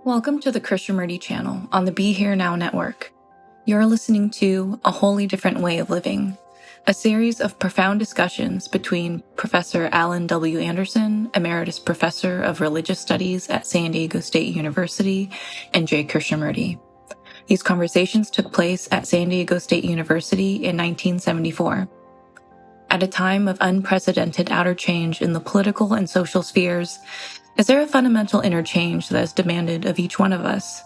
Welcome to the Krishnamurti channel on the Be Here Now network. You're listening to A Wholly Different Way of Living, a series of profound discussions between Professor Allan W. Anderson, Emeritus Professor of Religious Studies at San Diego State University, and J. Krishnamurti. These conversations took place at San Diego State University in 1974. At a time of unprecedented outer change in the political and social spheres, is there a fundamental interchange that is demanded of each one of us?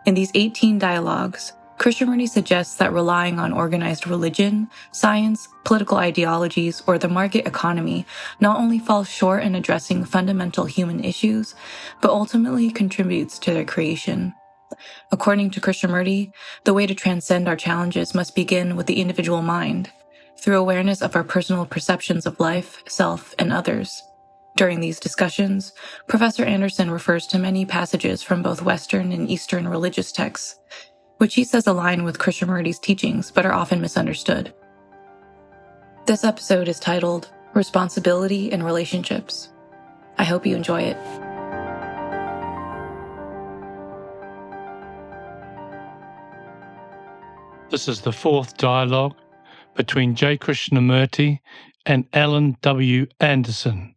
In these 18 dialogues, Krishnamurti suggests that relying on organized religion, science, political ideologies, or the market economy not only falls short in addressing fundamental human issues, but ultimately contributes to their creation. According to Krishnamurti, the way to transcend our challenges must begin with the individual mind, through awareness of our personal perceptions of life, self, and others. During these discussions, Professor Anderson refers to many passages from both Western and Eastern religious texts, which he says align with Krishnamurti's teachings but are often misunderstood. This episode is titled Responsibility in Relationships. I hope you enjoy it. This is the fourth dialogue between J. Krishnamurti and Allan W. Anderson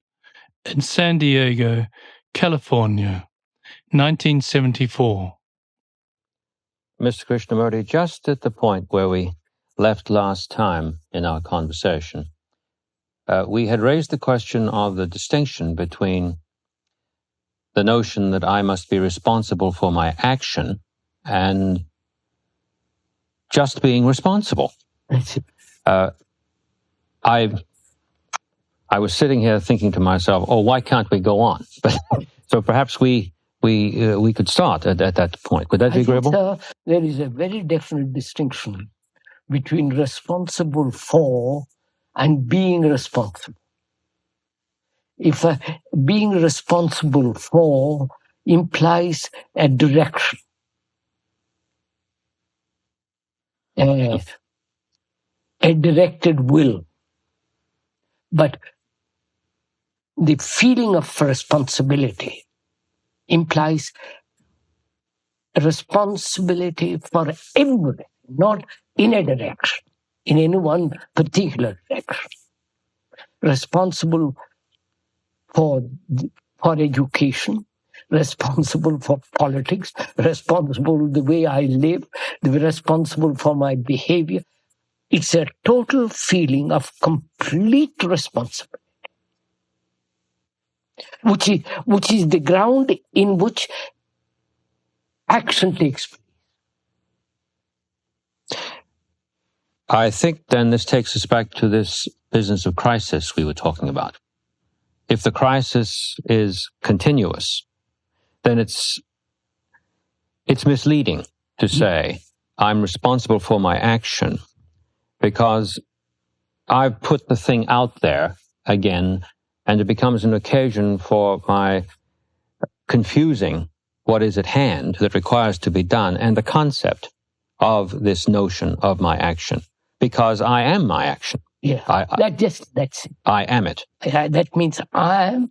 in San Diego, California, 1974. Mr. Krishnamurti, just at the point where we left last time in our conversation, we had raised the question of the distinction between the notion that I must be responsible for my action and just being responsible. I was sitting here thinking to myself, "Oh, why can't we go on?" But so perhaps we could start at that point. Would that be agreeable? There is a very definite distinction between responsible for and being responsible. If being responsible for implies a direction, a directed will, but the feeling of responsibility implies responsibility for everything, not in a direction, in any one particular direction. Responsible for education, responsible for politics, responsible the way I live, responsible for my behavior. It's a total feeling of complete responsibility, which is the ground in which action takes place. I think then this takes us back to this business of crisis we were talking about. If the crisis is continuous, then it's misleading to say I'm responsible for my action because I've put the thing out there again, and it becomes an occasion for my confusing what is at hand that requires to be done and the concept of this notion of my action, because I am my action. Yeah, that's it. I am it. That means I am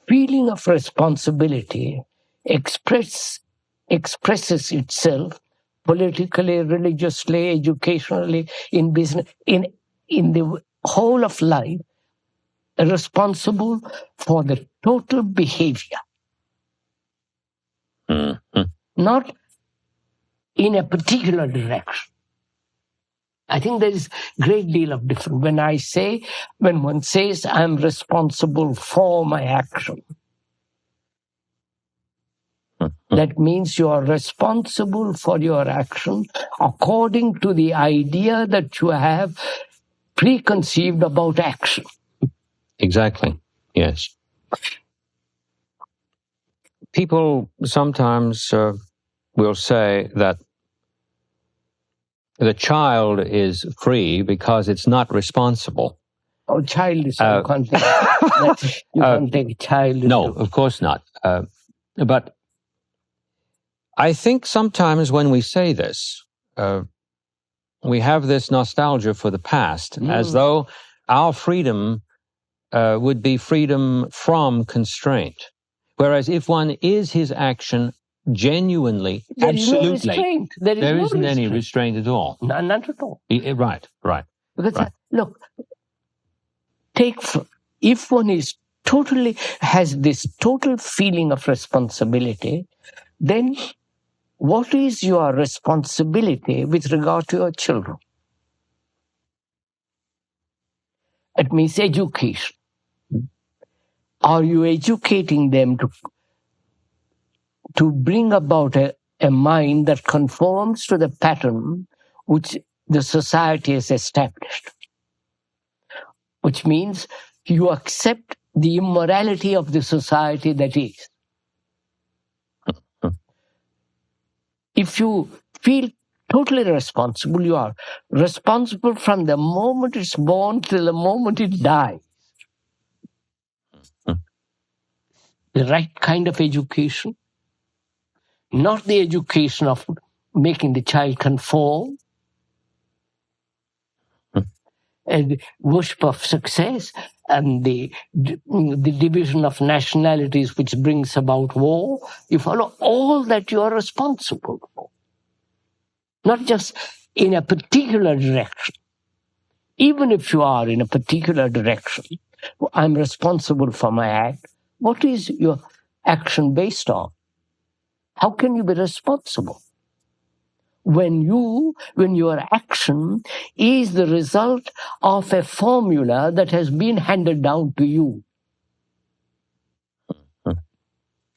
feeling of responsibility expresses itself politically, religiously, educationally, in business, in the whole of life, responsible for the total behavior. Mm-hmm. Not in a particular direction. I think there is a great deal of difference. When one says, I'm responsible for my action, that means you are responsible for your action according to the idea that you have preconceived about action. Exactly, yes. People sometimes will say that the child is free because it's not responsible. Oh, child is you can't take a child. No, of course not. But I think sometimes when we say this, we have this nostalgia for the past, as though our freedom would be freedom from constraint. Whereas if one is his action genuinely, there absolutely, is no restraint. there isn't any restraint at all. None at all. Right. Because Right. Look, if one is has this total feeling of responsibility, then what is your responsibility with regard to your children? It means education. Are you educating them to bring about a mind that conforms to the pattern which the society has established? Which means you accept the immorality of the society that is. If you feel totally responsible, you are responsible from the moment it's born till the moment it dies. The right kind of education, not the education of making the child conform, and worship of success, and the division of nationalities which brings about war. You follow all that you are responsible for. Not just in a particular direction. Even if you are in a particular direction, I'm responsible for my act. What is your action based on? How can you be responsible when your action is the result of a formula that has been handed down to you?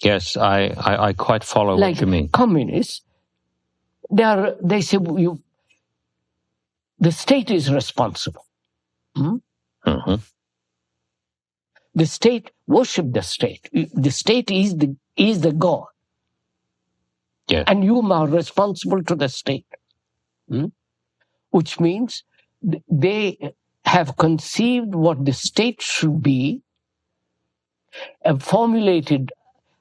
Yes, I quite follow what you mean. Like communists, they say the state is responsible. Mm-hmm. The state worship the state. The state is the God. Yes. And you are responsible to the state. Which means they have conceived what the state should be, formulated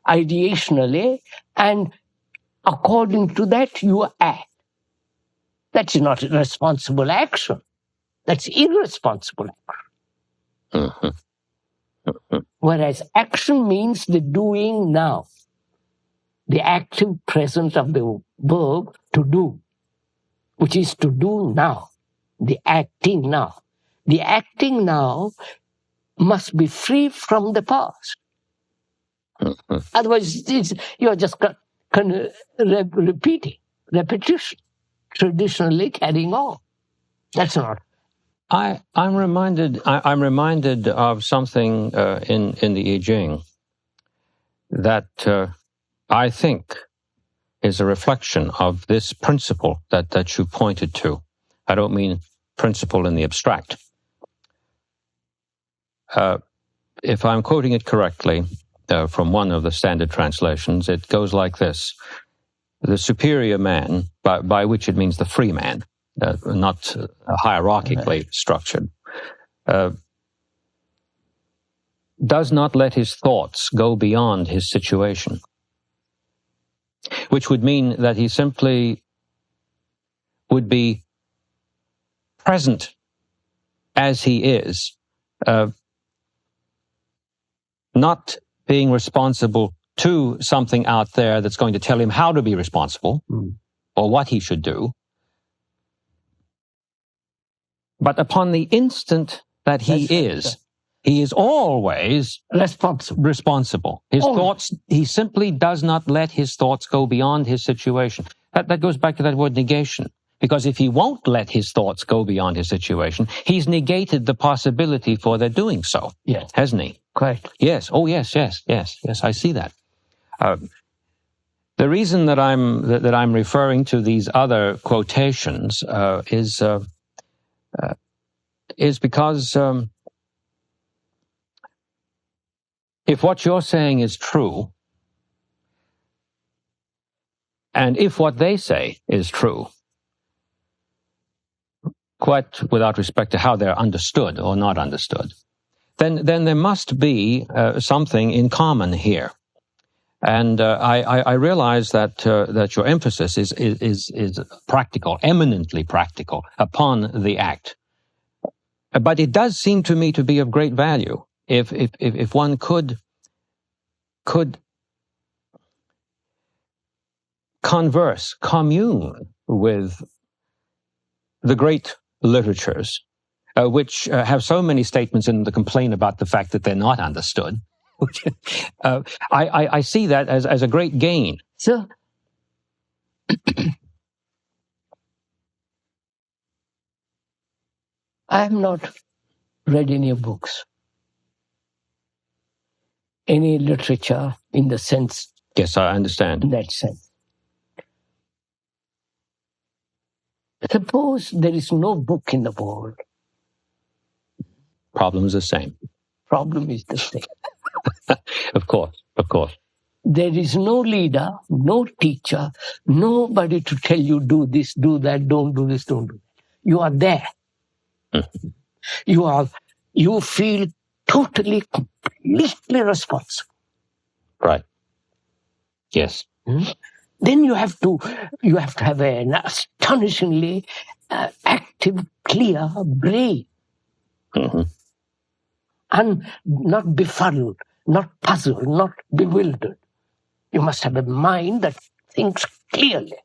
ideationally, and according to that you act. That's not responsible action. That's irresponsible action. Mm-hmm. Whereas action means the doing now, the active presence of the verb to do, which is to do now, the acting now. The acting now must be free from the past. Mm-hmm. Otherwise, you're just repeating, repetition, traditionally carrying on. That's not. I'm reminded of something in the I Ching that I think is a reflection of this principle that you pointed to. I don't mean principle in the abstract. If I'm quoting it correctly from one of the standard translations, it goes like this: the superior man, by which it means the free man, not hierarchically structured, does not let his thoughts go beyond his situation, which would mean that he simply would be present as he is, not being responsible to something out there that's going to tell him how to be responsible or what he should do. But upon the instant that he is always responsible. His thoughts, he simply does not let his thoughts go beyond his situation. That goes back to that word negation. Because if he won't let his thoughts go beyond his situation, he's negated the possibility for their doing so. Yes. Hasn't he? Correct. Yes. Oh, yes, I see that. The reason that I'm referring to these other quotations is because if what you're saying is true, and if what they say is true, quite without respect to how they're understood or not understood, then there must be something in common here. And I realize that your emphasis is practical, eminently practical, upon the act. But it does seem to me to be of great value if one could converse, commune with the great literatures, which have so many statements in them to complain about the fact that they're not understood. I see that as a great gain. So, I have not read any books, any literature in the sense. Yes, I understand. In that sense. Suppose there is no book in the world. Problem is the same. Problem is the same. Of course, of course. There is no leader, no teacher, nobody to tell you do this, do that, don't do this, don't do that. You are there. You feel totally, completely responsible. Right. Yes. Then you have to have an astonishingly active, clear brain. And not befuddled, not puzzled, not bewildered. You must have a mind that thinks clearly.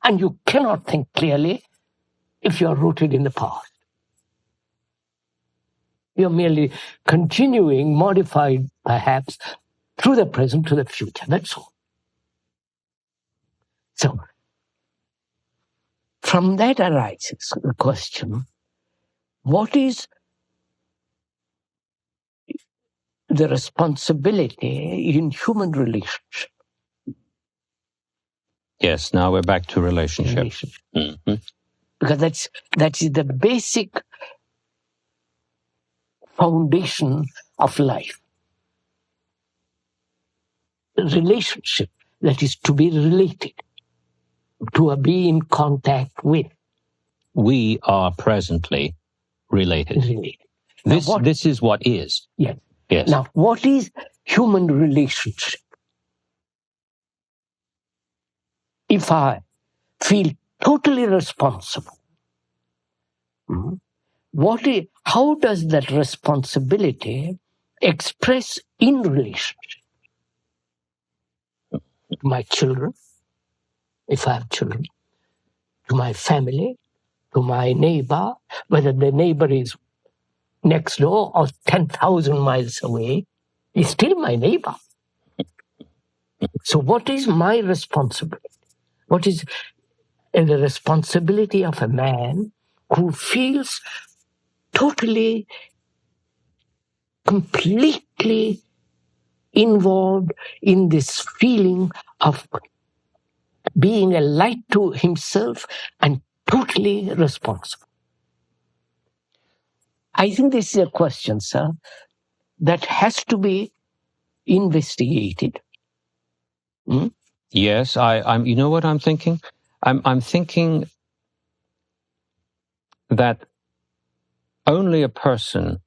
And you cannot think clearly if you are rooted in the past. You're merely continuing, modified perhaps, through the present to the future. That's all. So, from that arises the question, what is the responsibility in human relationship? Yes, now we're back to relationships. Because that is the basic foundation of life. Relationship that is to be related, to be in contact with. We are presently related. This is what is. Yes. Yes. Now, what is human relationship? If I feel totally responsible, how does that responsibility express in relationship? To my children, if I have children, to my family, to my neighbor, whether the neighbor is next door or 10,000 miles away, is still my neighbor. So what is my responsibility? What is the responsibility of a man who feels totally, completely involved in this feeling of being a light to himself and totally responsible? I think this is a question, sir, that has to be investigated. Yes, I'm. You know what I'm thinking? I'm thinking that only a person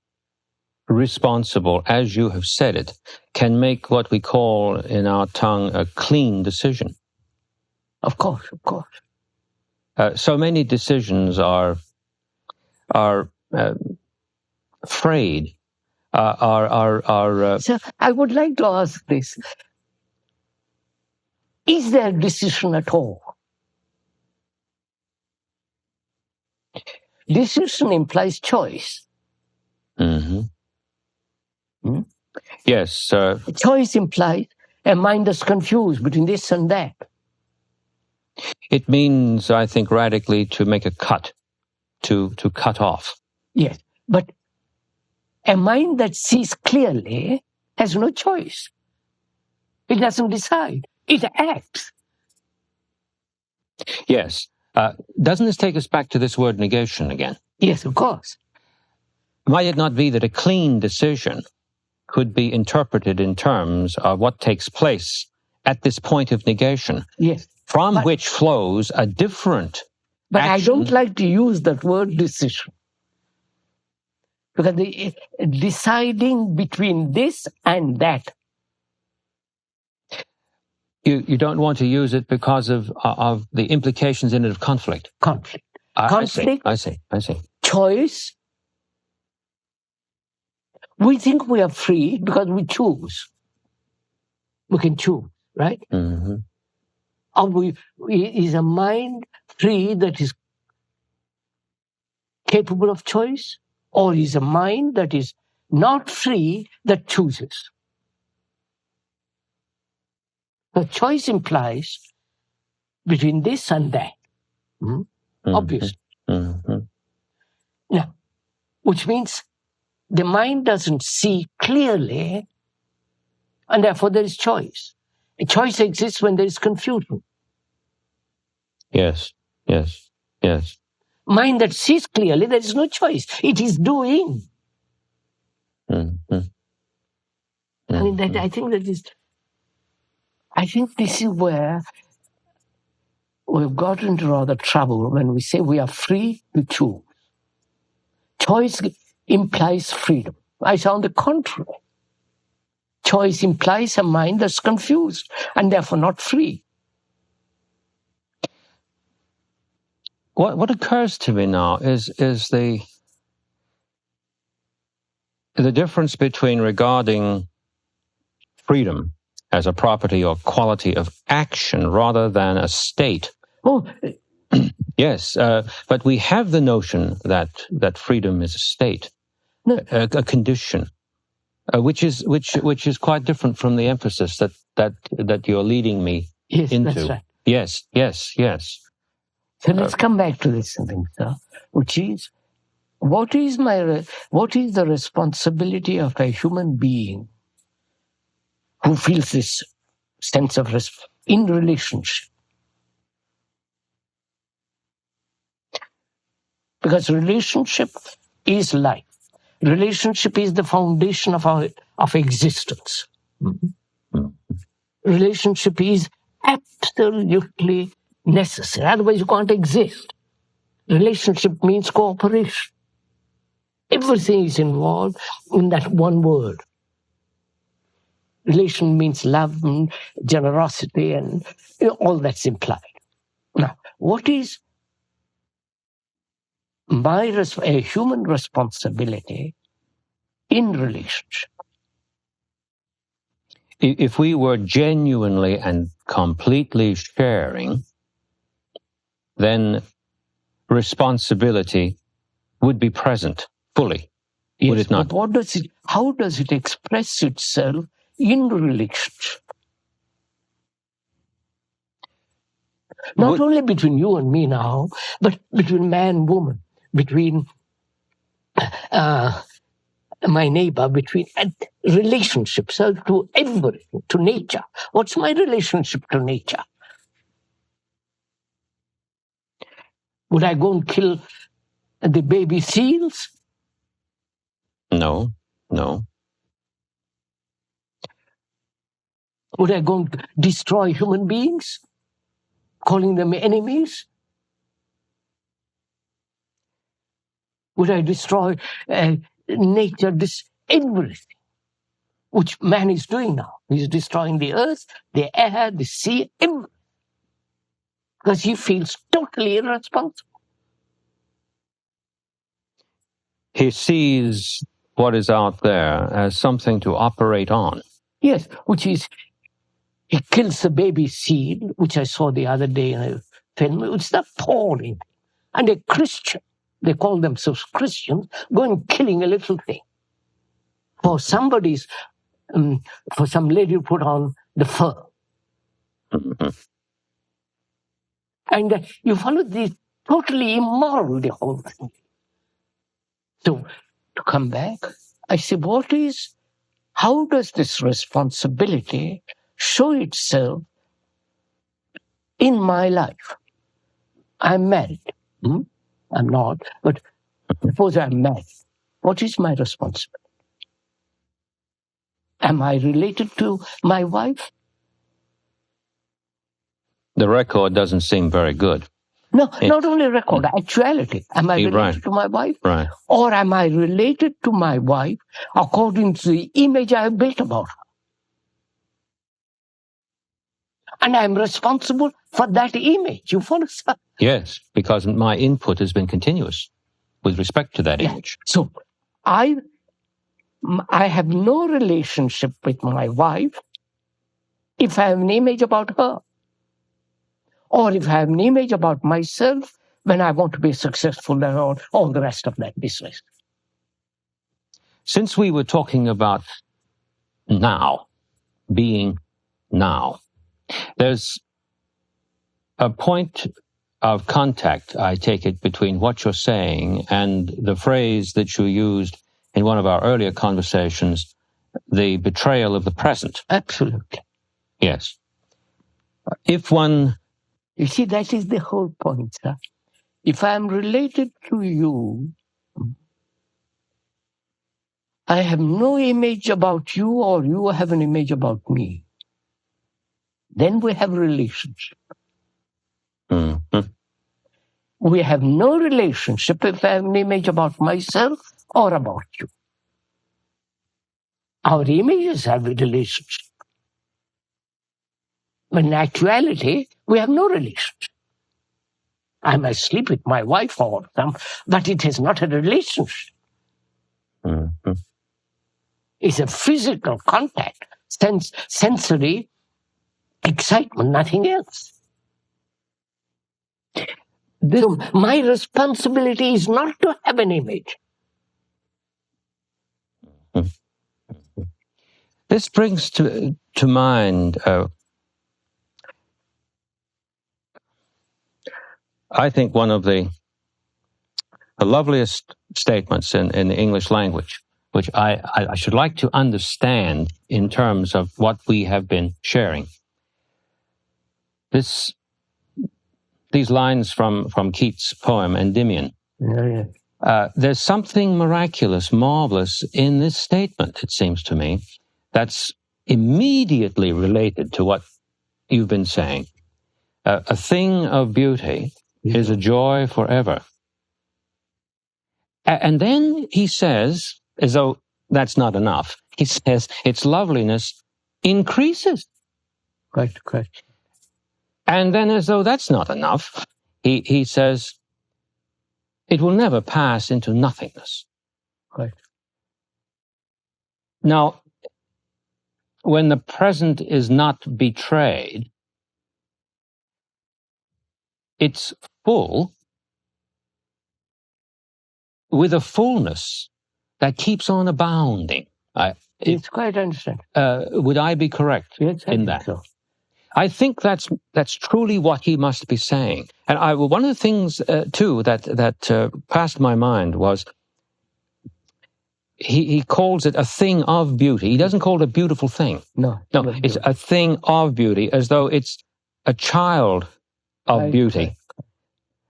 responsible, as you have said it, can make what we call in our tongue a clean decision. Of course, of course. So many decisions are frayed. So I would like to ask this: is there a decision at all? Decision implies choice. Yes. Choice implies a mind that's confused between this and that. It means, I think, radically to make a cut, to cut off. Yes, but a mind that sees clearly has no choice. It doesn't decide. It acts. Yes. Doesn't this take us back to this word negation again? Yes, of course. Might it not be that a clean decision could be interpreted in terms of what takes place at this point of negation? Yes. From which flows a different But action. I don't like to use that word decision. Because deciding between this and that. You don't want to use it because of the implications in it of conflict. Conflict. I see. Choice. We think we are free because we choose. We can choose, right? Is a mind free that is capable of choice, or is a mind that is not free that chooses? The choice implies between this and that. Obviously. Now, which means the mind doesn't see clearly, and therefore there is choice. A choice exists when there is confusion. Yes. Mind that sees clearly, there is no choice. It is doing. I mean, I think this is where we've got into rather trouble when we say we are free to choose. Choice implies freedom. I say on the contrary. Choice implies a mind that's confused and therefore not free. What occurs to me now is the difference between regarding freedom as a property or quality of action rather than a state. Oh, yes, but we have the notion that freedom is a state, a condition, which is quite different from the emphasis that you're leading me into. That's right. Yes. So let's come back to this thing, sir, which is what is the responsibility of a human being who feels this sense of in relationship? Because relationship is life. Relationship is the foundation of existence. Relationship is absolutely necessary. Otherwise, you can't exist. Relationship means cooperation. Everything is involved in that one word. Relation means love and generosity and all that's implied. Now, what is a human responsibility in relationship? If we were genuinely and completely sharing, then responsibility would be present fully, would it not? But how does it express itself in relationship? Not only between you and me now, but between man and woman, between my neighbor, between relationships, to everything, to nature. What's my relationship to nature? Would I go and kill the baby seals? No. Would I go and destroy human beings, calling them enemies? Would I destroy nature, everything, which man is doing now? He's destroying the earth, the air, the sea, everything, because he feels totally irresponsible. He sees what is out there as something to operate on. Yes, which is, he kills the baby seal, which I saw the other day in a film. It's appalling. And a Christian, they call themselves Christians, going killing a little thing. For some lady who put on the fur. And you follow this, totally immoral, the whole thing. So, to come back, I say, how does this responsibility show itself in my life? I'm married. I'm not, but suppose I'm married. What is my responsibility? Am I related to my wife? The record doesn't seem very good. No, not only record, actuality. Am I related to my wife? Right. Or am I related to my wife according to the image I have built about her? And I'm responsible for that image. You follow, sir? Yes, because my input has been continuous with respect to that image. So I have no relationship with my wife if I have an image about her. Or if I have an image about myself when I want to be successful and all the rest of that business. Since we were talking about now, being now, there's a point of contact, I take it, between what you're saying and the phrase that you used in one of our earlier conversations, the betrayal of the present. Absolutely. Yes. If one... You see, that is the whole point, sir. If I am related to you, I have no image about you or you have an image about me. Then we have a relationship. Mm-hmm. We have no relationship if I have an image about myself or about you. Our images have a relationship. But in actuality, we have no relationship. I might sleep with my wife or something, but it is not a relationship. Mm-hmm. It's a physical contact, sensory excitement, nothing else. So my responsibility is not to have an image. This brings to mind, I think, one of the loveliest statements in the English language, which I should like to understand in terms of what we have been sharing. These lines from Keats' poem Endymion. There's something miraculous, marvelous in this statement, it seems to me, that's immediately related to what you've been saying. A thing of beauty is a joy forever. And then he says, as though that's not enough, he says its loveliness increases. Correct. And then, as though that's not enough, he says, it will never pass into nothingness. Right. Now, when the present is not betrayed, it's full with a fullness that keeps on abounding. It's quite interesting. Would I be correct in that? So. I think that's truly what he must be saying. And one of the things too that passed my mind was he calls it a thing of beauty. He doesn't call it a beautiful thing. No, it's a thing of beauty, as though it's a child of beauty. Right.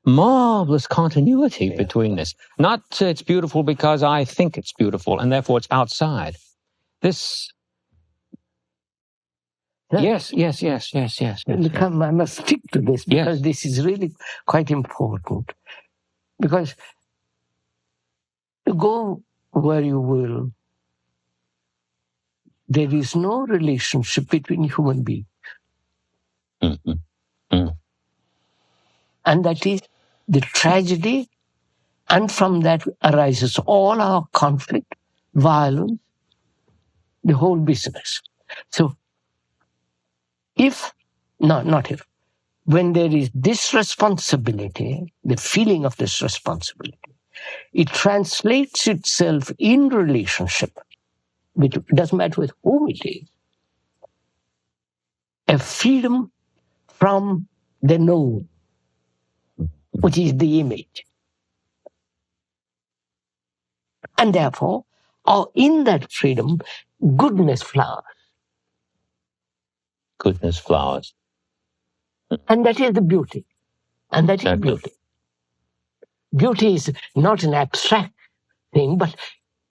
Marvelous continuity between this. Not it's beautiful because I think it's beautiful and therefore it's outside. This. Yes. I must stick to this because this is really quite important. Because go where you will, there is no relationship between human beings. Mm-hmm. Mm-hmm. And that is the tragedy, and from that arises all our conflict, violence, the whole business. So, when there is this responsibility, the feeling of this responsibility, it translates itself in relationship, which doesn't matter with whom it is, a freedom from the known, which is the image. And therefore, in that freedom, goodness flowers. Goodness flowers. And that is the beauty. And that is beauty. Beauty is not an abstract thing, but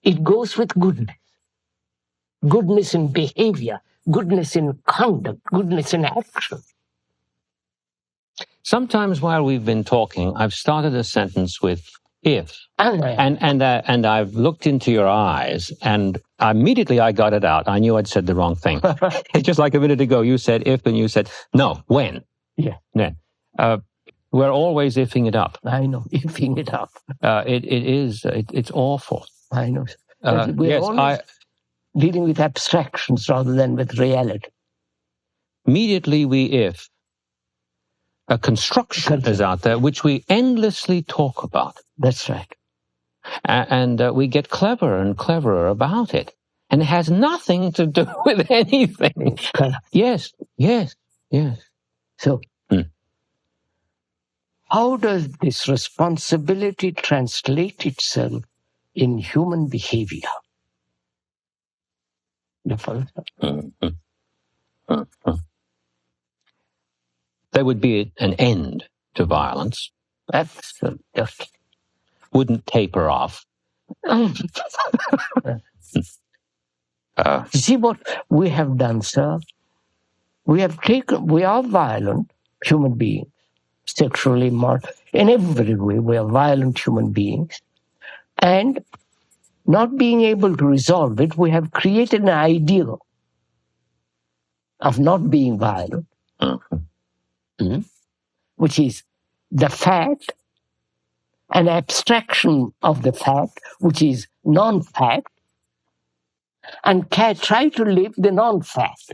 it goes with goodness. Goodness in behavior, goodness in conduct, goodness in action. Sometimes while we've been talking, I've started a sentence with if. And I've looked into your eyes, and immediately I got it out. I knew I'd said the wrong thing. It's just like a minute ago, you said if, and you said no, when. Yeah. Then. We're always ifing it up. I know, ifing it up. It's awful. I know. We're always dealing with abstractions rather than with reality. Immediately we if. a construction is out there which we endlessly talk about. That's right. And we get cleverer and cleverer about it. And it has nothing to do with anything. Yes. So, how does this responsibility translate itself in human behavior? There would be an end to violence. Absolutely. Wouldn't taper off. See what we have done, sir? We are violent human beings, sexually, in every way, we are violent human beings. And not being able to resolve it, we have created an ideal of not being violent, which is the fact, an abstraction of the fact, which is non-fact, and try to live the non-fact.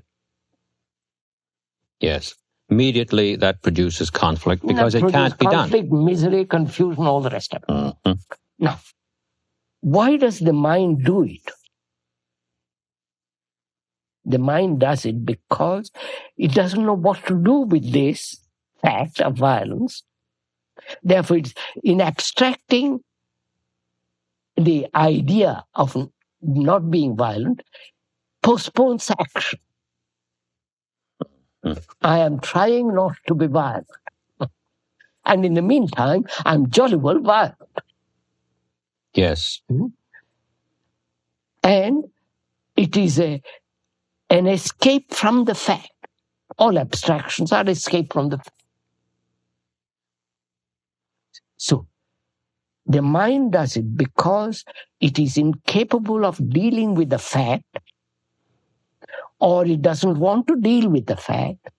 Yes. Immediately that produces conflict because it can't be done. Conflict, misery, confusion, all the rest of it. Now, why does the mind do it? The mind does it because it doesn't know what to do with this fact of violence. Therefore, it's in abstracting the idea of not being violent, postpones action. I am trying not to be violent. And in the meantime, I'm jolly well violent. Yes. And it is an escape from the fact. All abstractions are escape from the fact. So, the mind does it because it is incapable of dealing with the fact, or it doesn't want to deal with the fact,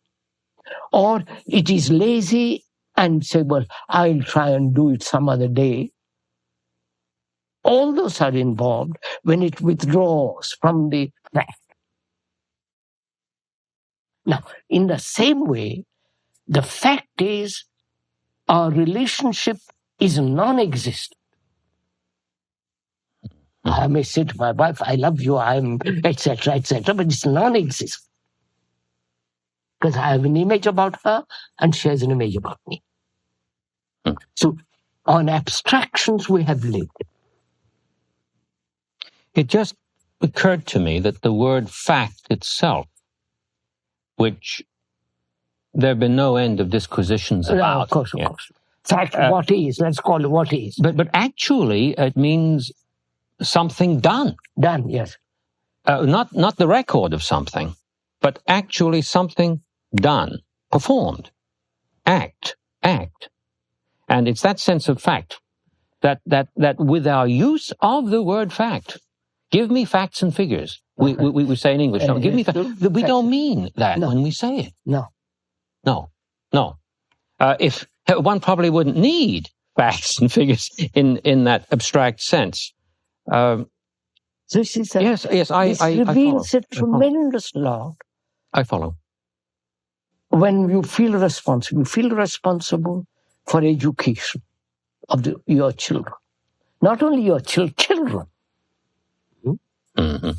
or it is lazy and say, well, I'll try and do it some other day. All those are involved when it withdraws from the fact. Now, in the same way, the fact is our relationship is non-existent. I may say to my wife, I love you, I'm etc., but it's non-existent. Because I have an image about her and she has an image about me. So, on abstractions we have lived. It just occurred to me that the word fact itself, which there have been no end of disquisitions about. Of course. Fact, what is? Let's call it what is. But actually, it means something done. Done, yes. Not the record of something, but actually something done, performed, act. And it's that sense of fact that with our use of the word fact, give me facts and figures. We say in English, give me facts. We don't mean that when we say it. No. If one probably wouldn't need facts and figures in that abstract sense. This is yes, I reveals follow. a tremendous law. I follow. When you feel responsible for education of your children. Not only your children. Mm-hmm.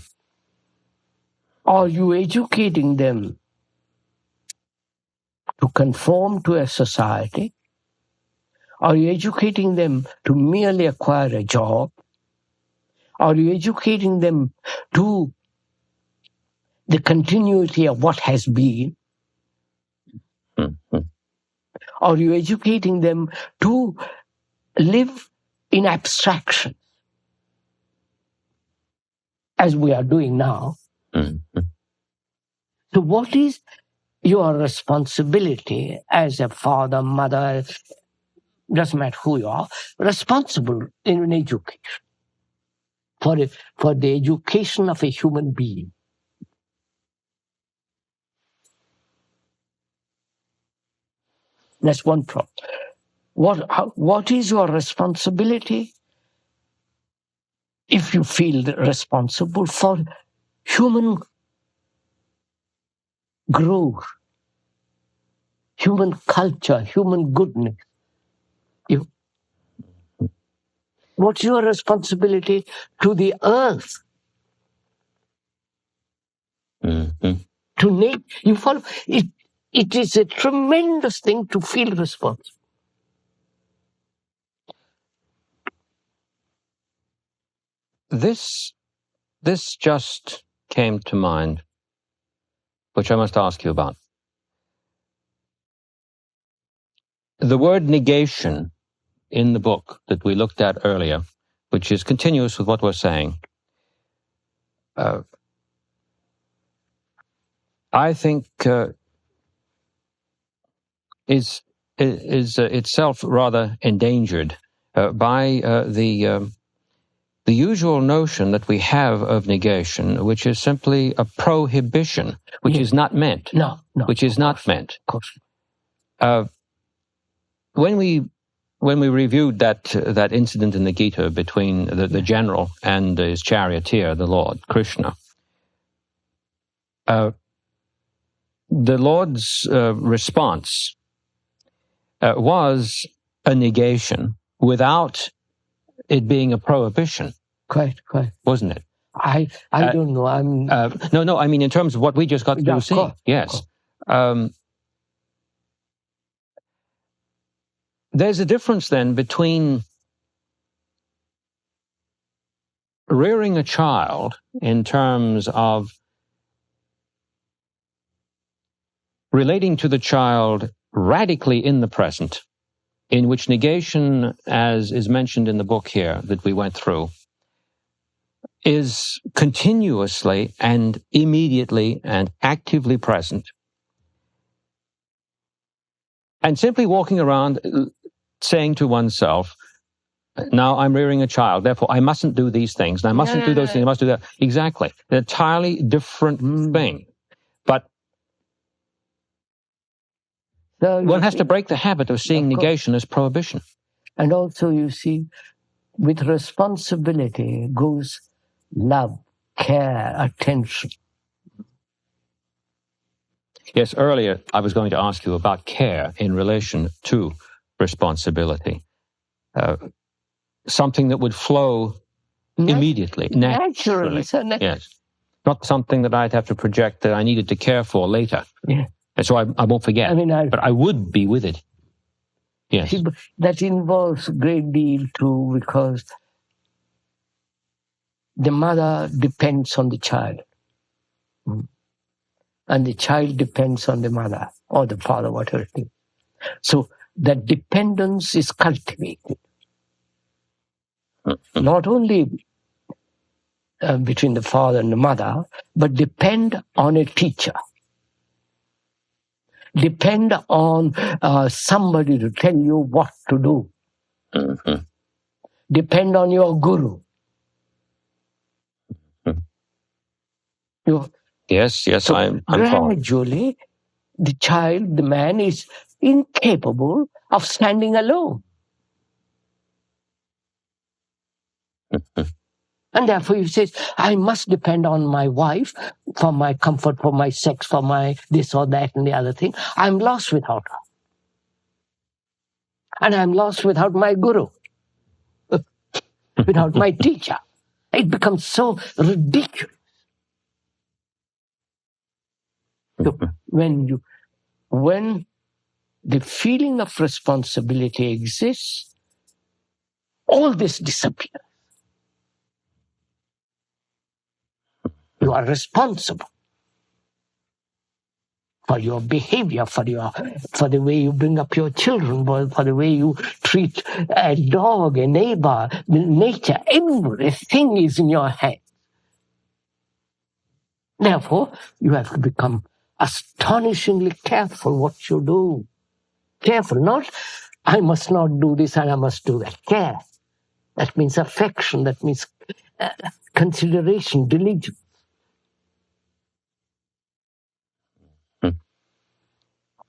Are you educating them to conform to a society? Are you educating them to merely acquire a job? Are you educating them to the continuity of what has been? Mm-hmm. Are you educating them to live in abstraction, as we are doing now? Mm-hmm. So what is your responsibility as a father, mother, doesn't matter who you are, responsible in an education, for the education of a human being? That's one problem. What is your responsibility if you feel responsible for human growth, human culture, human goodness. What's your responsibility to the earth? Mm-hmm. To nature, you follow it. It is a tremendous thing to feel responsible. This just came to mind, which I must ask you about. The word negation in the book that we looked at earlier, which is continuous with what we're saying, I think is itself rather endangered by the usual notion that we have of negation, which is simply a prohibition, which is not meant. No. Which is not meant. Of course. When we reviewed that incident in the Gita between the general and his charioteer, the Lord Krishna, the Lord's response was a negation without it being a prohibition. Quite. Wasn't it? I don't know. No. I mean, in terms of what we just got through seeing. Yes. There's a difference then between rearing a child in terms of relating to the child radically in the present, in which negation, as is mentioned in the book here that we went through, is continuously and immediately and actively present, and simply walking around saying to oneself, now I'm rearing a child, therefore I mustn't do these things, and I mustn't do those things, I must do that. Exactly. An entirely different thing. But one has to break the habit of seeing negation as prohibition. And also, you see, with responsibility goes love, care, attention. Yes, earlier I was going to ask you about care in relation to responsibility. Something that would flow immediately, naturally. Yes. Not something that I'd have to project that I needed to care for later. Yeah. And so I won't forget. But I would be with it. Yes. See, that involves a great deal too, because the mother depends on the child. And the child depends on the mother or the father, whatever it is. So that dependence is cultivated. Not only between the father and the mother, but depend on a teacher. Depend on somebody to tell you what to do. Mm-hmm. Depend on your guru. Yes, so I'm gradually, the child, the man, is incapable of standing alone. And therefore he says, I must depend on my wife for my comfort, for my sex, for my this or that and the other thing. I'm lost without her. And I'm lost without my guru, without my teacher. It becomes so ridiculous. So when the feeling of responsibility exists, all this disappears. You are responsible for your behavior, for the way you bring up your children, for the way you treat a dog, a neighbor, nature. Everything is in your hands. Therefore, you have to become astonishingly careful what you do. Careful, not I must not do this and I must do that. Care. That means affection. That means consideration, diligence.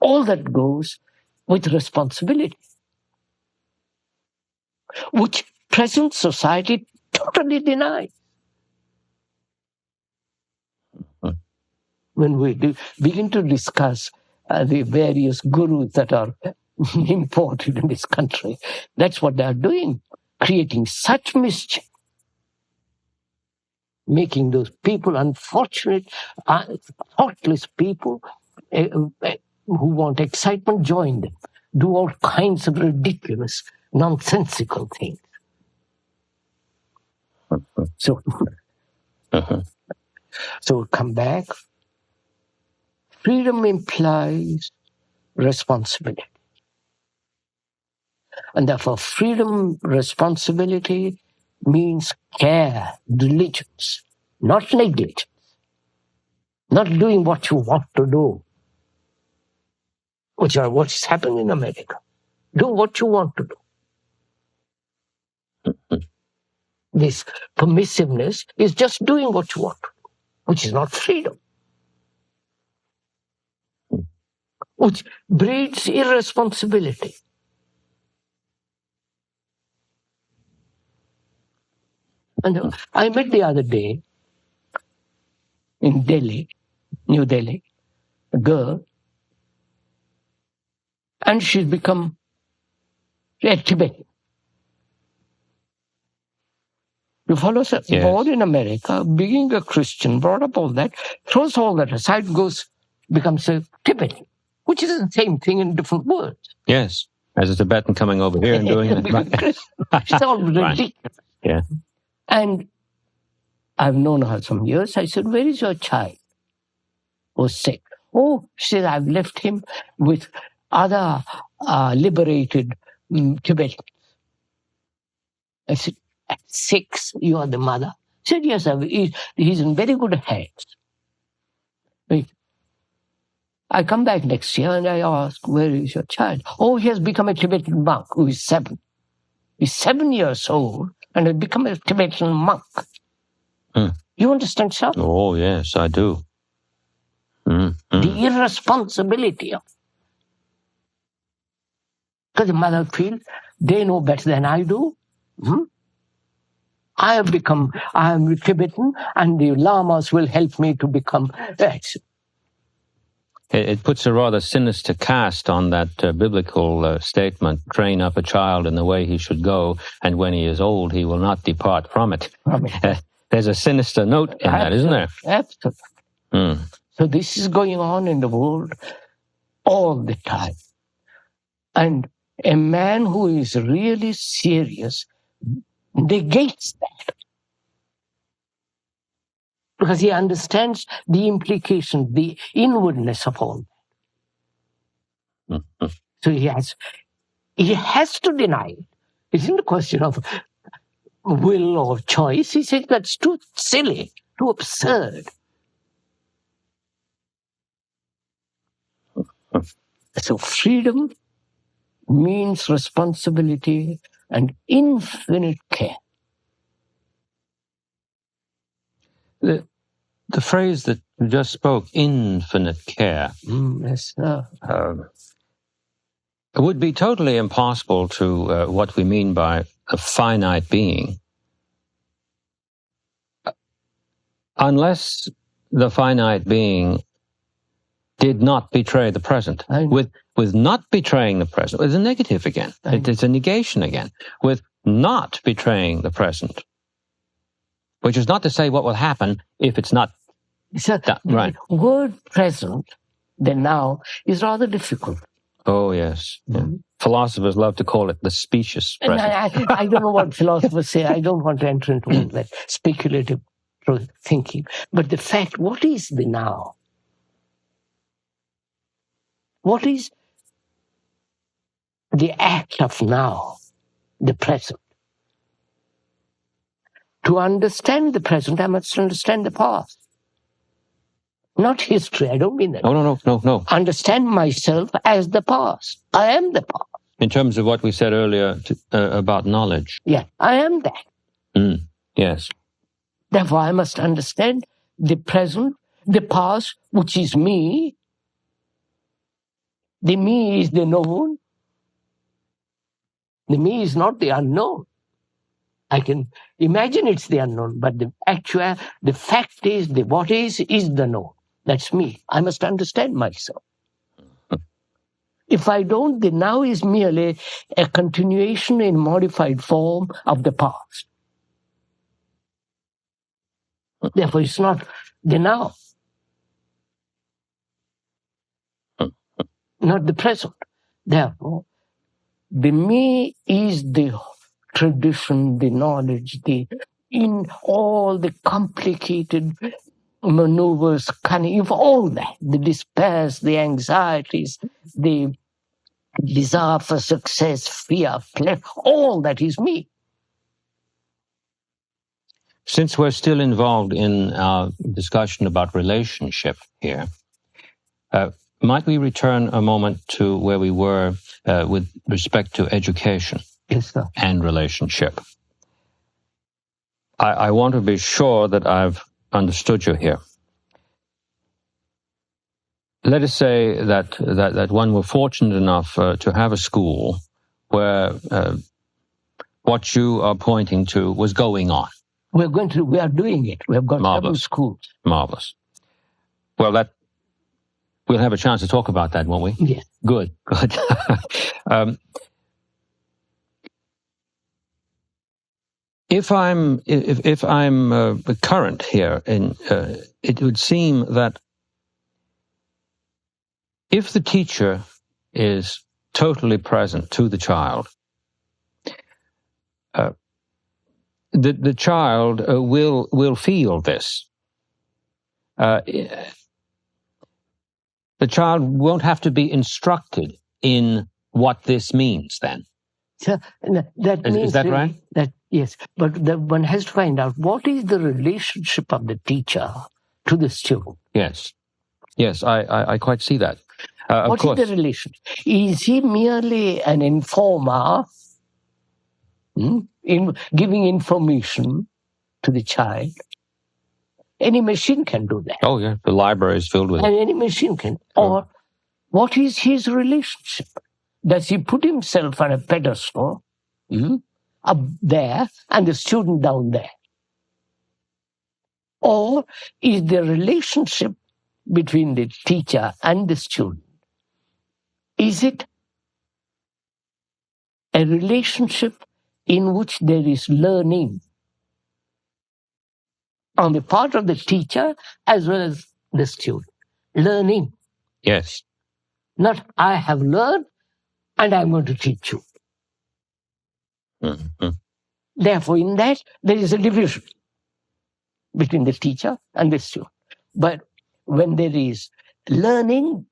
All that goes with responsibility, which present society totally denies. When we begin to discuss the various gurus that are imported in this country. That's what they are doing, creating such mischief, making those people unfortunate, thoughtless people who want excitement, join them, do all kinds of ridiculous, nonsensical things. So, so come back. Freedom implies responsibility. And therefore, freedom, responsibility means care, diligence, not negligence, not doing what you want to do, which are what's happening in America. Do what you want to do. This permissiveness is just doing what you want to do, which is not freedom, which breeds irresponsibility. And I met the other day in Delhi, New Delhi, a girl, and she's become a Tibetan. You follow, sir? Yes. Born in America, being a Christian, brought up all that, throws all that aside, becomes a Tibetan, which is the same thing in different words. Yes, as a Tibetan coming over here and doing it. It's all ridiculous. Right. Yeah. And I've known her some years. I said, where is your child? Was sick. Oh, she said, I've left him with other liberated Tibetans. I said, at 6, you are the mother? She said, yes, he's in very good hands. I come back next year and I ask, where is your child? Oh, he has become a Tibetan monk who is 7. He's 7 years old and has become a Tibetan monk. You understand, sir? Oh, yes, I do. The irresponsibility of it. Because the mother feels they know better than I do. I am Tibetan, and the lamas will help me to become. It puts a rather sinister cast on that biblical statement, train up a child in the way he should go, and when he is old, he will not depart from it. There's a sinister note in that, isn't there? Absolutely. So this is going on in the world all the time. And a man who is really serious negates that. Because he understands the implication, the inwardness of all that. So he has to deny it. It isn't a question of will or choice. He says that's too silly, too absurd. So freedom means responsibility and infinite care. The phrase that you just spoke, infinite care, Yes, sir. it would be totally impossible to what we mean by a finite being unless the finite being did not betray the present. With not betraying the present, it's a negative again. It's a negation again. With not betraying the present, which is not to say what will happen if it's not right. The word present, the now, is rather difficult. Oh, yes. Yeah. Philosophers love to call it the specious present. I don't know what philosophers say. I don't want to enter into all that speculative thinking. But the fact, what is the now? What is the act of now, the present? To understand the present, I must understand the past. Not history, I don't mean that. No. Understand myself as the past. I am the past. In terms of what we said earlier about knowledge. Yeah, I am that. Yes. Therefore, I must understand the present, the past, which is me. The me is the known. The me is not the unknown. I can imagine it's the unknown, but the fact is, the what is the known. That's me. I must understand myself. If I don't, the now is merely a continuation in modified form of the past. Therefore, it's not the now, not the present. Therefore, the me is the tradition, the knowledge, in all the complicated maneuvers, cunning, of all that, the despairs, the anxieties, the desire for success, fear, pleasure, all that is me. Since we're still involved in our discussion about relationship here, might we return a moment to where we were with respect to education and relationship? I want to be sure that I've understood you here. Let us say that one were fortunate enough to have a school where what you are pointing to was going on. We are doing it. We have got several schools. Marvelous. Well, we'll have a chance to talk about that, won't we? Yes. Good. If I'm current here, it would seem that if the teacher is totally present to the child, the child will feel this. The child won't have to be instructed in what this means then. So that means is that right? Yes, but one has to find out what is the relationship of the teacher to the student. Yes, I quite see that. What is the relationship? Is he merely an informer in giving information to the child? Any machine can do that. Oh, yeah, the library is filled with it. And any machine can. Or what is his relationship? Does he put himself on a pedestal up there and the student down there? Or is the relationship between the teacher and the student, is it a relationship in which there is learning on the part of the teacher as well as the student? Learning. Yes. Not I have learned and I'm going to teach you. Mm-hmm. Therefore, in that, there is a division between the teacher and the student. But when there is learning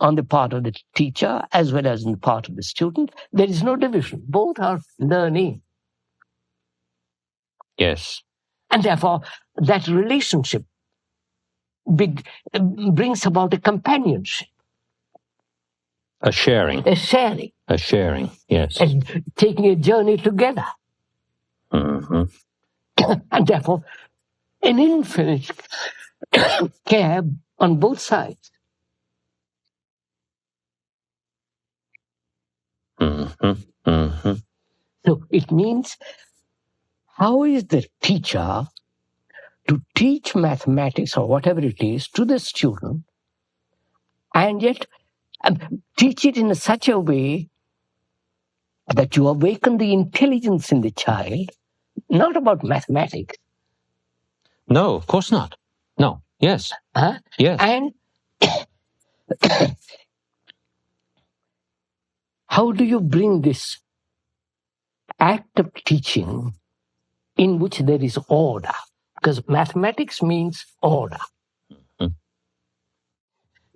on the part of the teacher as well as on the part of the student, there is no division. Both are learning. Yes. And therefore, that relationship brings about a companionship. A sharing. A sharing. A sharing, yes. And taking a journey together. Mm-hmm. And therefore, an infinite care on both sides. Mm-hmm. Mm-hmm. So it means, how is the teacher to teach mathematics or whatever it is to the student and yet teach it in such a way that you awaken the intelligence in the child, not about mathematics. No, of course not. No. Yes. Yes. And how do you bring this act of teaching in which there is order? Because mathematics means order. Mm-hmm.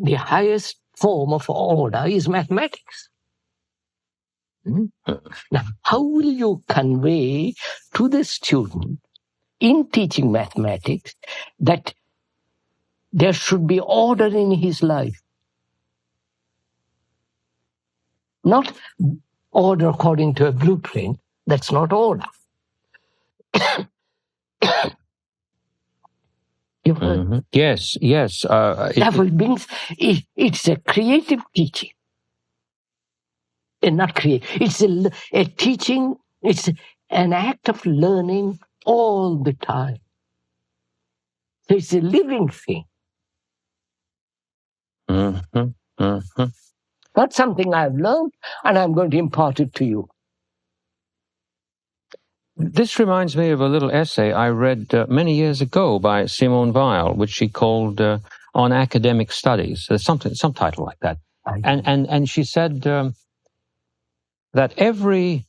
The highest form of order is mathematics. Now, how will you convey to the student in teaching mathematics that there should be order in his life? Not order according to a blueprint. That's not order. You've heard? Mm-hmm. Yes, yes. Therefore, it's a creative teaching. And not creative. It's a teaching, it's an act of learning all the time. So it's a living thing. Mm-hmm. Mm-hmm. not something I've learned and I'm going to impart it to you. This reminds me of a little essay I read many years ago by Simone Weil, which she called On Academic Studies, some title like that. And she said that every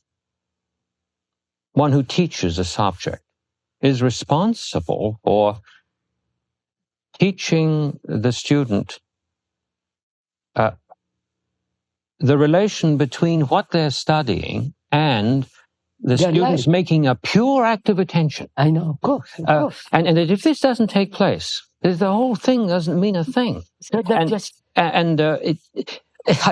one who teaches a subject is responsible for teaching the student the relation between what they're studying and the student's making a pure act of attention. I know, of course. And if this doesn't take place, the whole thing doesn't mean a thing. So that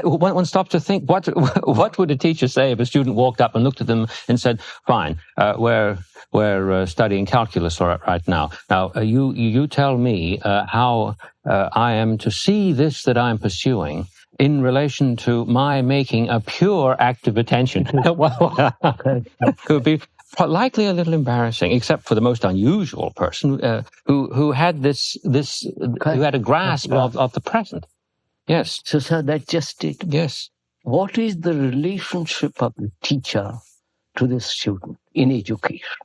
one stops to think, what would a teacher say if a student walked up and looked at them and said, "Fine, we're studying calculus right now. Now you tell me how I am to see this that I'm pursuing in relation to my making a pure act of attention." It would be likely a little embarrassing, except for the most unusual person who had who had a grasp of the present. Yes. So, sir, that's just it. Yes. What is the relationship of the teacher to the student in education?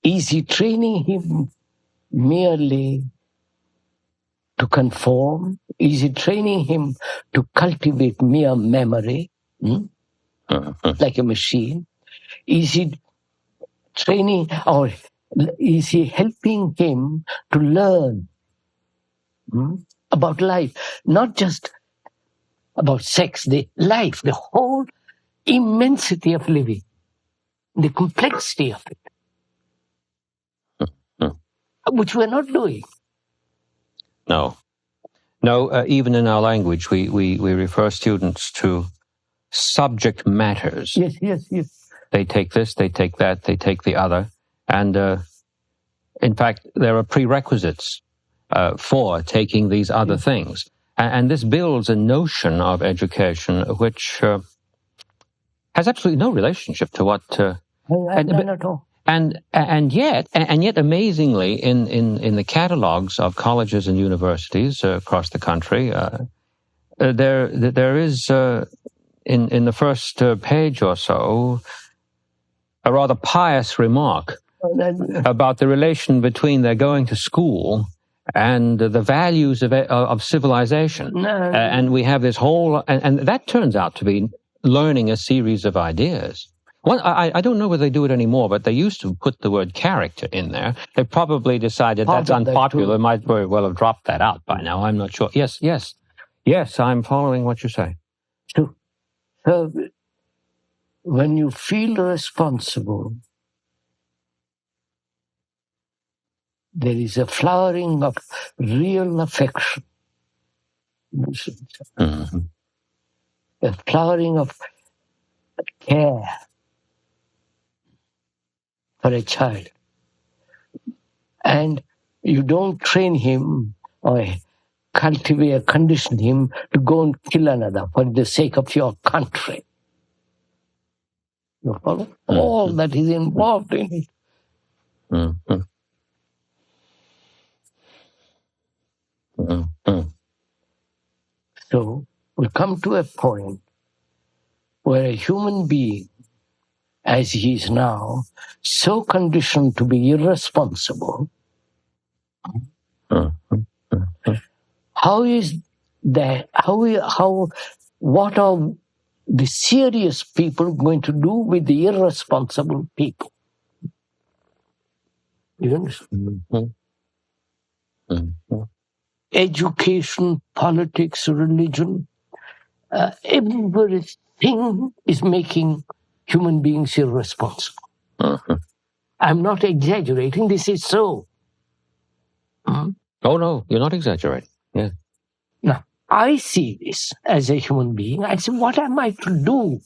Is he training him merely to conform? Is he training him to cultivate mere memory, like a machine? Is he training, or is he helping him to learn about life? Not just about sex, the life, the whole immensity of living, the complexity of it, which we're not doing. No, even in our language, we refer students to subject matters. Yes. They take this, they take that, they take the other. And in fact, there are prerequisites for taking these other things. And this builds a notion of education which has absolutely no relationship to what... None at all. And yet, amazingly, in the catalogs of colleges and universities across the country, there is in the first page or so a rather pious remark about the relation between their going to school and the values of civilization. And we have this whole, and that turns out to be learning a series of ideas. I don't know whether they do it anymore, but they used to put the word character in there. They probably decided that's unpopular. Might very well have dropped that out by now. I'm not sure. Yes, I'm following what you say. So when you feel responsible, there is a flowering of real affection. Mm-hmm. A flowering of care for a child. And you don't train him or cultivate, condition him to go and kill another for the sake of your country. You follow? Mm-hmm. All that is involved in it. Mm-hmm. Mm-hmm. So we come to a point where a human being, as he is now, so conditioned to be irresponsible, how is that? What are the serious people going to do with the irresponsible people? You understand? Mm-hmm. Mm-hmm. Education, politics, religion, everything is making human beings irresponsible. Mm-hmm. I'm not exaggerating. This is so. Oh, no, you're not exaggerating. Yeah. Now, I see this as a human being. I say, what am I to do?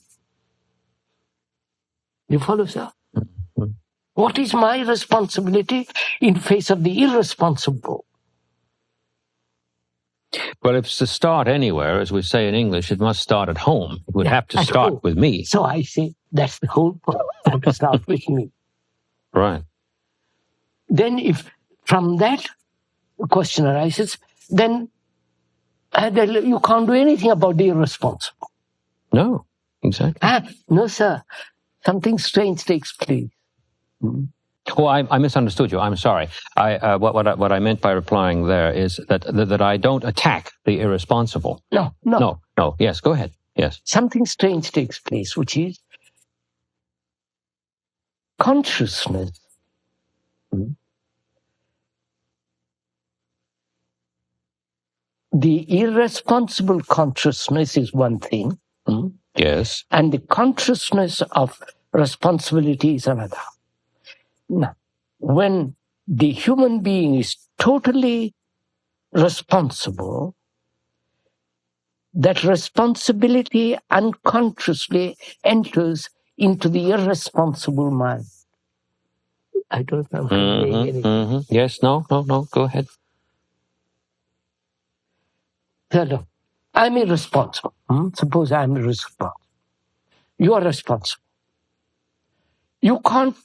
You follow, sir? Mm-hmm. What is my responsibility in face of the irresponsible? Well, if it's to start anywhere, as we say in English, it must start at home. It would have to start with me. So I say, that's the whole point. I have to start with me. Right. Then if from that question arises, then You can't do anything about the irresponsible. No, exactly. No, sir. Something strange takes place. Oh, I misunderstood you. I'm sorry. What I meant by replying there is that I don't attack the irresponsible. No. Yes, go ahead. Yes. Something strange takes place, which is consciousness. The irresponsible consciousness is one thing. Yes. And the consciousness of responsibility is another. Now, when the human being is totally responsible, that responsibility unconsciously enters into the irresponsible mind. I don't know. Yes, no, go ahead. I'm irresponsible. Suppose I'm irresponsible. You are responsible. You can't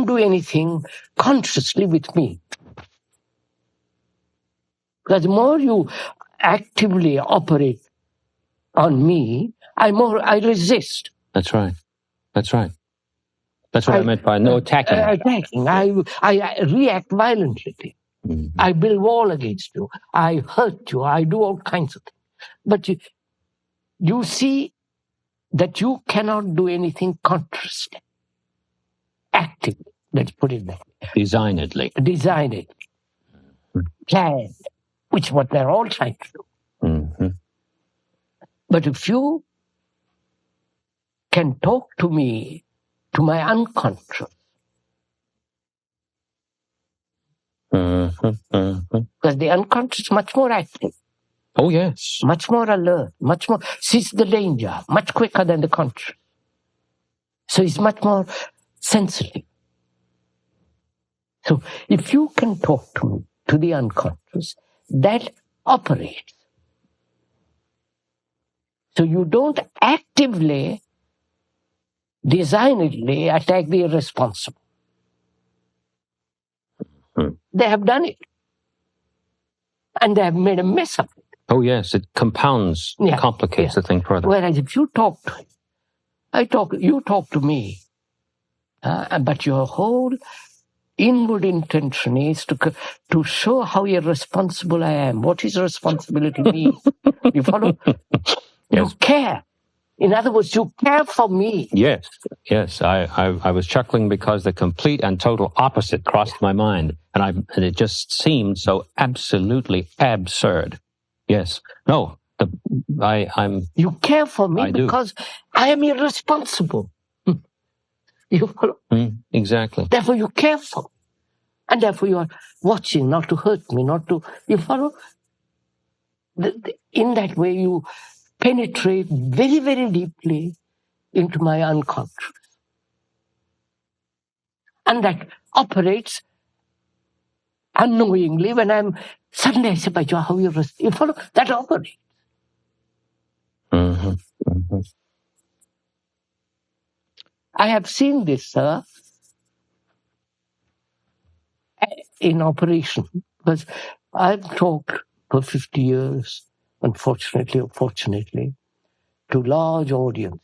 do anything consciously with me. Because the more you actively operate on me, I resist. That's right. That's what I meant by no attacking. I react violently. I build wall against you. I hurt you. I do all kinds of things. But you see that you cannot do anything consciously, actively. Let's put it that way. Designedly. Planned, which is what they're all trying to do. But if you can talk to me, to my unconscious, because the unconscious is much more active. Oh, yes. Much more alert, much more sees the danger, much quicker than the conscious. So it's much more sensitive. So if you can talk to me, to the unconscious, that operates. So you don't actively, designedly attack the irresponsible. They have done it. And they have made a mess of it. Oh, yes, it compounds, complicates the thing further. Whereas if you talk to him, you talk to me, but your whole inward intention is to show how irresponsible I am. What is responsibility mean? You follow? Yes. You care. In other words, you care for me. Yes. I was chuckling because the complete and total opposite crossed my mind, and it just seemed so absolutely absurd. Yes. No. I'm. You care for me because I am irresponsible. You follow? Exactly. Therefore, you care for me, and therefore you are watching not to hurt me, not to. You follow? In that way, you penetrate very, very deeply into my unconscious. And that operates unknowingly when suddenly I say, by God, how you follow? That operates. I have seen this, sir, in operation, because I've talked for 50 years, unfortunately or fortunately, to large audiences.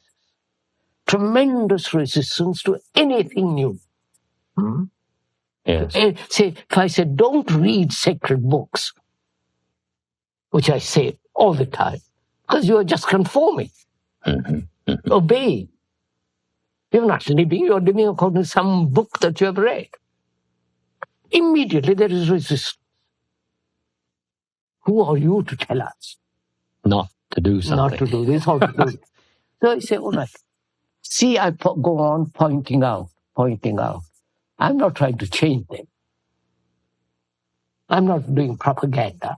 Tremendous resistance to anything new. Yes. If I said, don't read sacred books, which I say all the time, because you are just conforming, obeying. You're not living, you're living according to some book that you have read. Immediately there is resistance. Who are you to tell us? Not to do something. Not to do this or to do it. So I say, all right. See, I go on pointing out. I'm not trying to change them. I'm not doing propaganda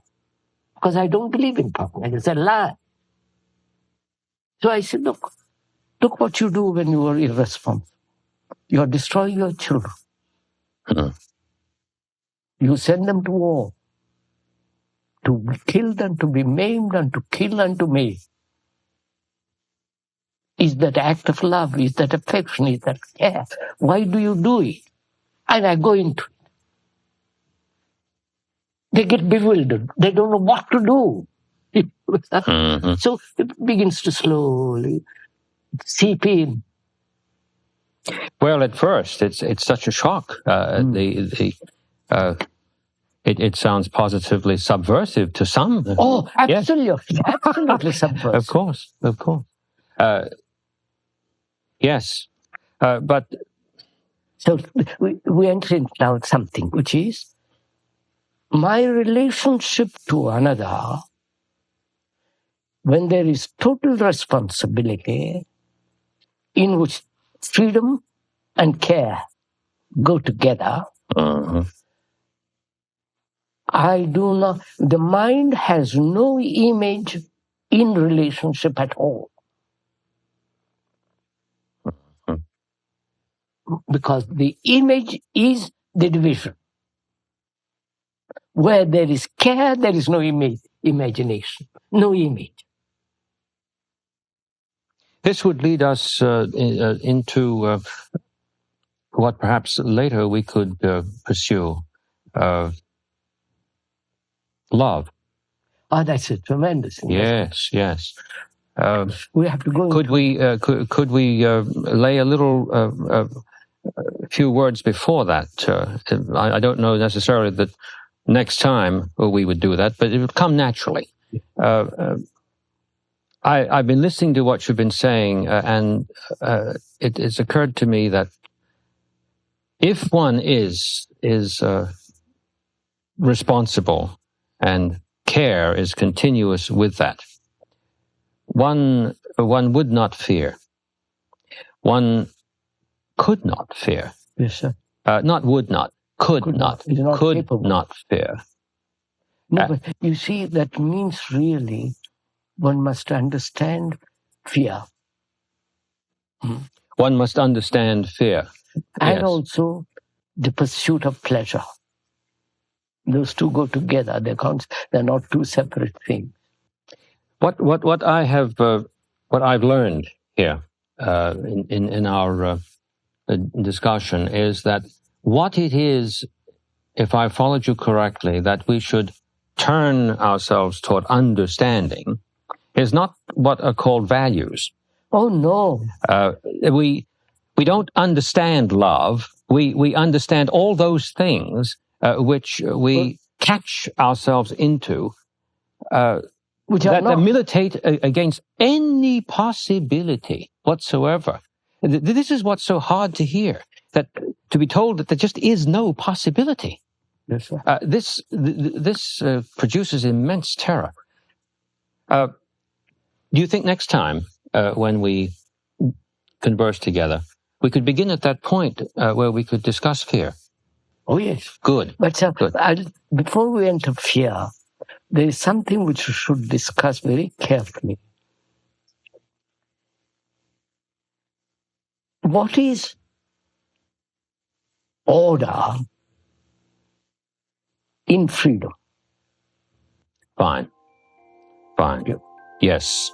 because I don't believe in propaganda. It's a lie. So I said, look what you do when you are irresponsible. You are destroying your children. You send them to war, to be killed and to be maimed and to kill and to maim. Is that act of love? Is that affection? Is that care? Why do you do it? And I go into it. They get bewildered. They don't know what to do. So it begins to slowly seep in. Well, at first, it's such a shock. It sounds positively subversive to some. Oh, absolutely, yes. Absolutely subversive. Of course. Yes, but so we enter into now something which is my relationship to another. When there is total responsibility, in which freedom and care go together, the mind has no image in relationship at all. Because the image is the division. Where there is care, there is no imagination, no image. This would lead us into what perhaps later we could pursue. Love. Oh, that's a tremendous thing. Yes. We have to go. Could we lay a little few words before that? I don't know necessarily that next time we would do that, but it would come naturally. I've been listening to what you've been saying, and it's occurred to me that if one is responsible and care is continuous with that, one would not fear. One could not fear. Yes, sir. Not would not, could not fear. No, but you see, that means really one must understand fear. One must understand fear. And also the pursuit of pleasure. Those two go together. They're not two separate things. What I've learned here in our discussion is that what it is, if I followed you correctly, that we should turn ourselves toward understanding is not what are called values. Oh no. We don't understand love. We understand all those things which we catch ourselves into, that militate against any possibility whatsoever. This is what's so hard to hear, that to be told that there just is no possibility. Yes, sir. This produces immense terror. Do you think next time when we converse together, we could begin at that point where we could discuss fear? Oh, yes. Good. But sir, Good. Before we enter fear, there is something which we should discuss very carefully. What is order in freedom? Fine. Yep. Yes.